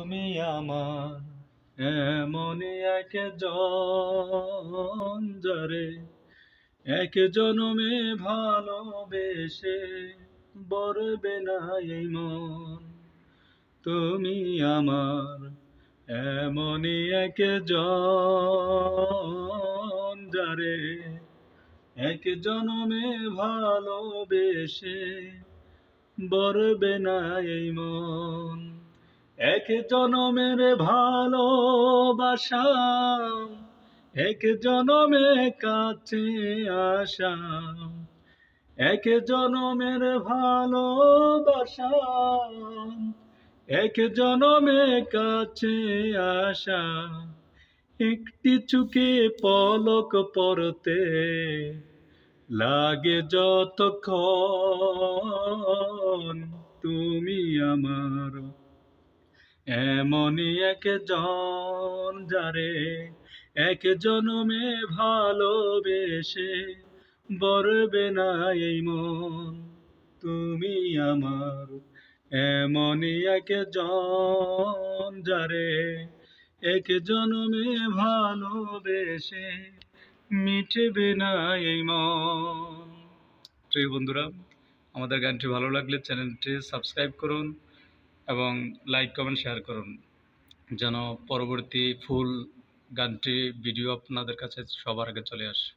তুমি আমার এমনই একজন যারে এক জনমে ভালোবেসে বরবে না এই মন। তুমি আমার এমনই একজন যারে এক জনমে ভালোবেসে বরবে না এই মন। এক জনমের ভালোবাসা, এক জনমে কাছে আসা, এক জনমের ভালোবাসা, এক জনমে কাছে আসা, একটি চোখে পলক পড়তে লাগে যতক্ষণ। তুমি আমার এমনই একজন যারে এক জনমে ভালোবেসে বরবে না এই মন। তুমি আমার এমনই একজন যারে এক জনমে ভালোবেসে মিটবে না এই মন। প্রিয় বন্ধুরা, আমাদের গানটি ভালো লাগলে চ্যানেলটি সাবস্ক্রাইব করুন এবং লাইক কমেন্ট শেয়ার করুন, যেন পরবর্তী ফুল গানটি ভিডিও আপনাদের কাছে সবার আগে চলে আসে।